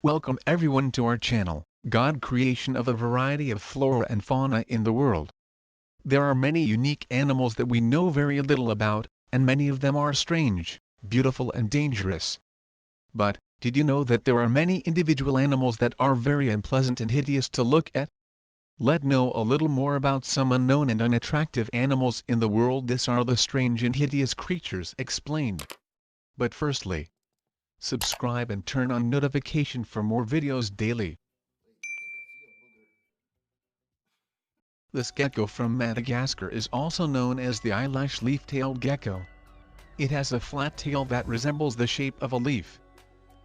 Welcome everyone to our channel, God creation of a variety of flora and fauna in the world. There are many unique animals that we know very little about, and many of them are strange, beautiful and dangerous. But, did you know that there are many individual animals that are very unpleasant and hideous to look at? Let's know a little more about some unknown and unattractive animals in the world. These are the strange and hideous creatures explained. But firstly, subscribe and turn on notification for more videos daily. This gecko from Madagascar is also known as the eyelash leaf-tailed gecko. It has a flat tail that resembles the shape of a leaf.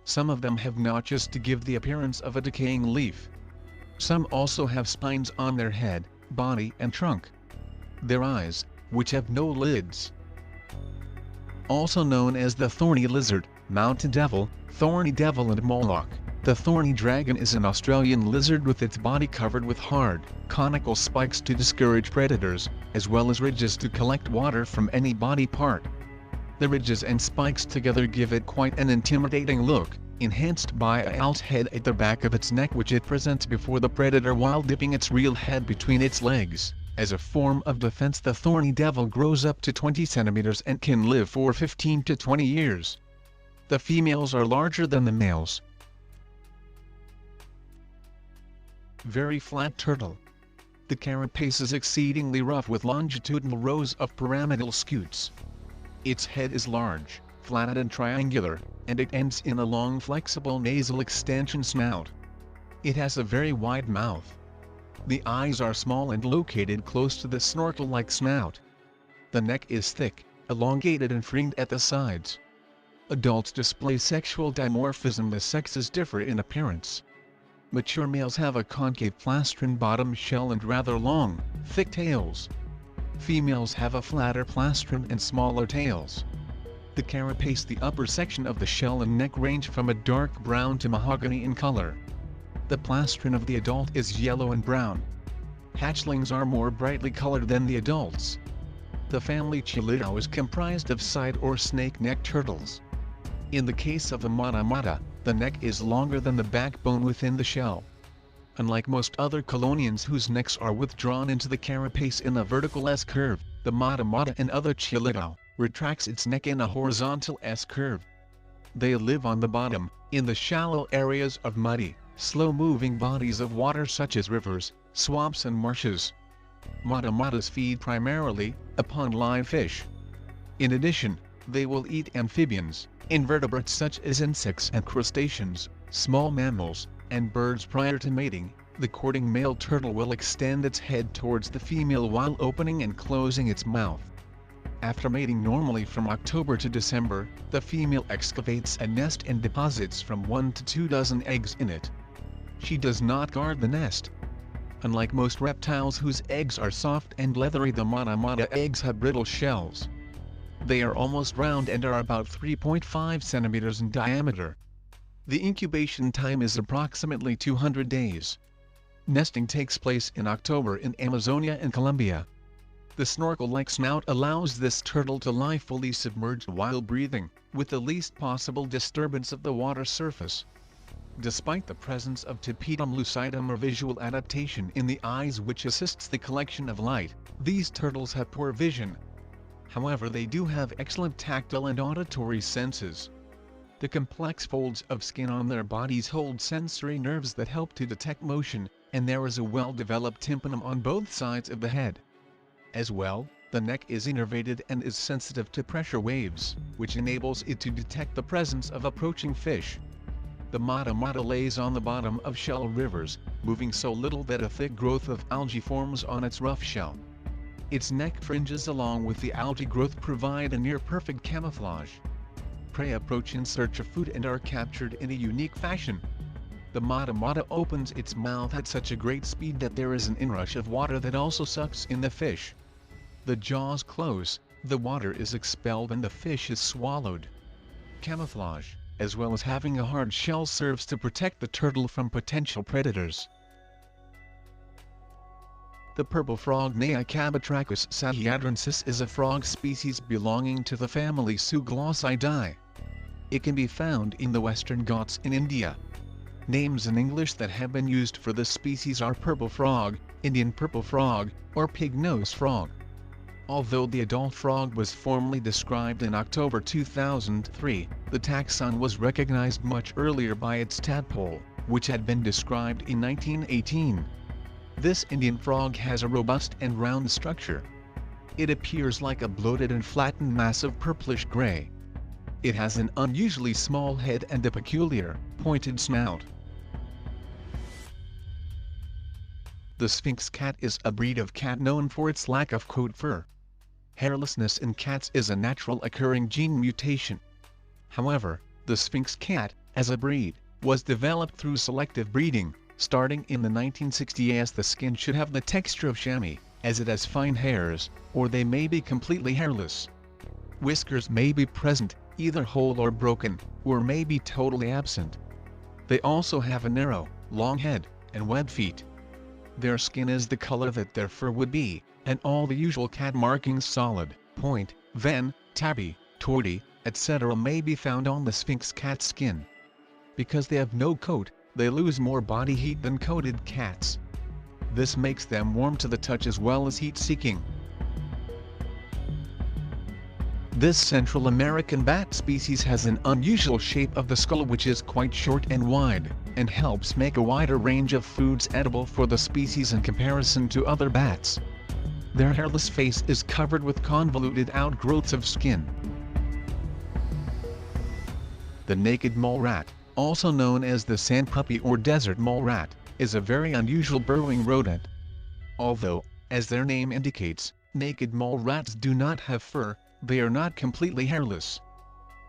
Some of them have notches to give the appearance of a decaying leaf. Some also have spines on their head, body and trunk. Their eyes, which have no lids. Also known as the thorny lizard, mountain devil, thorny devil and moloch, the thorny dragon is an Australian lizard with its body covered with hard, conical spikes to discourage predators, as well as ridges to collect water from any body part. The ridges and spikes together give it quite an intimidating look, enhanced by a owl's head at the back of its neck which it presents before the predator while dipping its real head between its legs. As a form of defense, the thorny devil grows up to 20 centimeters and can live for 15 to 20 years. The females are larger than the males. Very flat turtle. The carapace is exceedingly rough with longitudinal rows of pyramidal scutes. Its head is large, flattened and triangular, and it ends in a long flexible nasal extension snout. It has a very wide mouth. The eyes are small and located close to the snorkel-like snout. The neck is thick, elongated and fringed at the sides. Adults display sexual dimorphism. The sexes differ in appearance. Mature males have a concave plastron bottom shell and rather long, thick tails. Females have a flatter plastron and smaller tails. The carapace, the upper section of the shell and neck, range from a dark brown to mahogany in color. The plastron of the adult is yellow and brown. Hatchlings are more brightly colored than the adults. The family Chilidao is comprised of side or snake-necked turtles. In the case of the mata mata, the neck is longer than the backbone within the shell. Unlike most other chelonians whose necks are withdrawn into the carapace in a vertical S-curve, the mata mata and other Chilidao retracts its neck in a horizontal S-curve. They live on the bottom, in the shallow areas of muddy, slow-moving bodies of water such as rivers, swamps and marshes. Mata matas feed primarily upon live fish. In addition, they will eat amphibians, invertebrates such as insects and crustaceans, small mammals, and birds. Prior to mating, the courting male turtle will extend its head towards the female while opening and closing its mouth. After mating, normally from October to December, the female excavates a nest and deposits from 1 to 2 dozen eggs in it. She does not guard the nest. Unlike most reptiles whose eggs are soft and leathery, the mata mata eggs have brittle shells. They are almost round and are about 3.5 centimeters in diameter. The incubation time is approximately 200 days. Nesting takes place in October in Amazonia and Colombia. The snorkel-like snout allows this turtle to lie fully submerged while breathing, with the least possible disturbance of the water surface. Despite the presence of tapetum lucidum or visual adaptation in the eyes which assists the collection of light, these turtles have poor vision. However, they do have excellent tactile and auditory senses. The complex folds of skin on their bodies hold sensory nerves that help to detect motion, and there is a well-developed tympanum on both sides of the head. As well, the neck is innervated and is sensitive to pressure waves, which enables it to detect the presence of approaching fish. The mata mata lays on the bottom of shallow rivers, moving so little that a thick growth of algae forms on its rough shell. Its neck fringes along with the algae growth provide a near-perfect camouflage. Prey approach in search of food and are captured in a unique fashion. The mata mata opens its mouth at such a great speed that there is an inrush of water that also sucks in the fish. The jaws close, the water is expelled and the fish is swallowed. Camouflage, as well as having a hard shell, serves to protect the turtle from potential predators. The purple frog Neocabatrachus sahyadrensis is a frog species belonging to the family Zooglossidae. It can be found in the Western Ghats in India. Names in English that have been used for this species are purple frog, Indian purple frog, or pig-nosed frog. Although the adult frog was formally described in October 2003, the taxon was recognized much earlier by its tadpole, which had been described in 1918. This Indian frog has a robust and round structure. It appears like a bloated and flattened mass of purplish gray. It has an unusually small head and a peculiar, pointed snout. The Sphinx cat is a breed of cat known for its lack of coat fur. Hairlessness in cats is a natural occurring gene mutation. However, the Sphinx cat, as a breed, was developed through selective breeding, starting in the 1960s. The skin should have the texture of chamois, as it has fine hairs, or they may be completely hairless. Whiskers may be present, either whole or broken, or may be totally absent. They also have a narrow, long head, and webbed feet. Their skin is the color that their fur would be, and all the usual cat markings solid, point, ven, tabby, torty, etc. may be found on the Sphinx cat skin. Because they have no coat, they lose more body heat than coated cats. This makes them warm to the touch as well as heat-seeking. This Central American bat species has an unusual shape of the skull which is quite short and wide, and helps make a wider range of foods edible for the species in comparison to other bats. Their hairless face is covered with convoluted outgrowths of skin. The naked mole rat, also known as the sand puppy or desert mole rat, is a very unusual burrowing rodent. Although, as their name indicates, naked mole rats do not have fur, they are not completely hairless.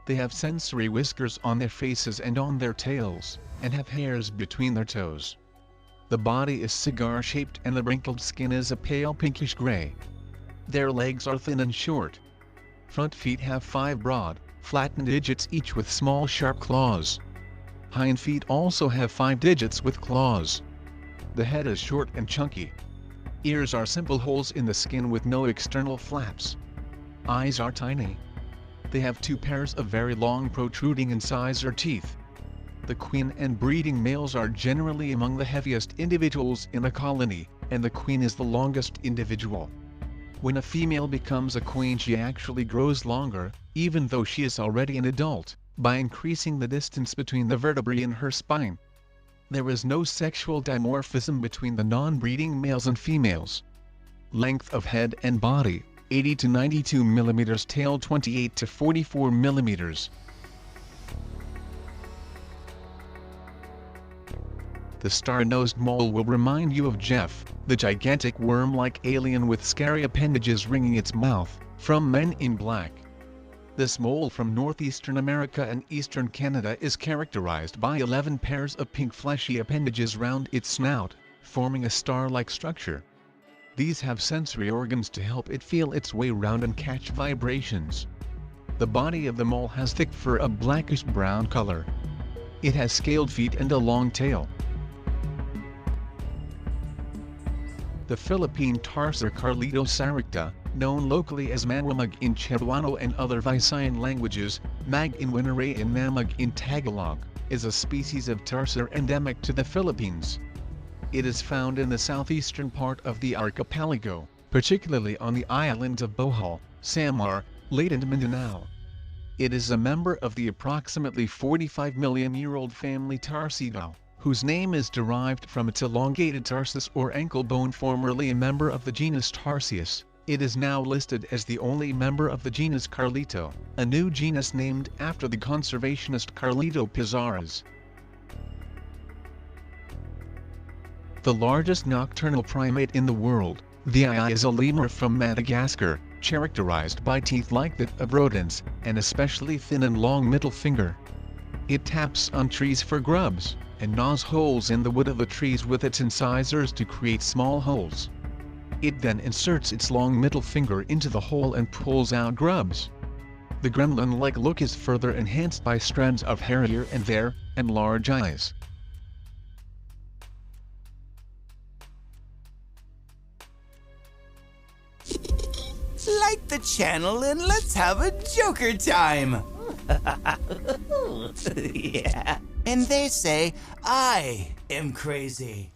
They have sensory whiskers on their faces and on their tails, and have hairs between their toes. The body is cigar-shaped and the wrinkled skin is a pale pinkish gray. Their legs are thin and short. Front feet have 5 broad, flattened digits each with small sharp claws. Hind feet also have 5 digits with claws. The head is short and chunky. Ears are simple holes in the skin with no external flaps. Eyes are tiny. They have 2 pairs of very long protruding incisor teeth. The queen and breeding males are generally among the heaviest individuals in a colony, and the queen is the longest individual. When a female becomes a queen, she actually grows longer, even though she is already an adult, by increasing the distance between the vertebrae in her spine. There is no sexual dimorphism between the non-breeding males and females. Length of head and body, 80 to 92 mm, tail 28 to 44 mm. The star-nosed mole will remind you of Jeff, the gigantic worm-like alien with scary appendages ringing its mouth, from Men in Black. This mole from northeastern America and eastern Canada is characterized by 11 pairs of pink fleshy appendages round its snout, forming a star-like structure. These have sensory organs to help it feel its way round and catch vibrations. The body of the mole has thick fur of blackish-brown color. It has scaled feet and a long tail. The Philippine tarsier Carlito saricta, known locally as manwamag in Cebuano and other Visayan languages, mag in Winaray and mamag in Tagalog, is a species of tarsier endemic to the Philippines. It is found in the southeastern part of the archipelago, particularly on the islands of Bohol, Samar, Leyte and Mindanao. It is a member of the approximately 45-million-year-old family Tarsidae, whose name is derived from its elongated tarsus or ankle bone, formerly a member of the genus Tarsius. It is now listed as the only member of the genus Carlito, a new genus named after the conservationist Carlito Pizarras. The largest nocturnal primate in the world, the eye is a lemur from Madagascar, characterized by teeth like that of rodents, and especially thin and long middle finger. It taps on trees for grubs, and gnaws holes in the wood of the trees with its incisors to create small holes. It then inserts its long middle finger into the hole and pulls out grubs. The gremlin-like look is further enhanced by strands of hair here and there, and large eyes. Like the channel and let's have a Joker time! Yeah. And they say I am crazy.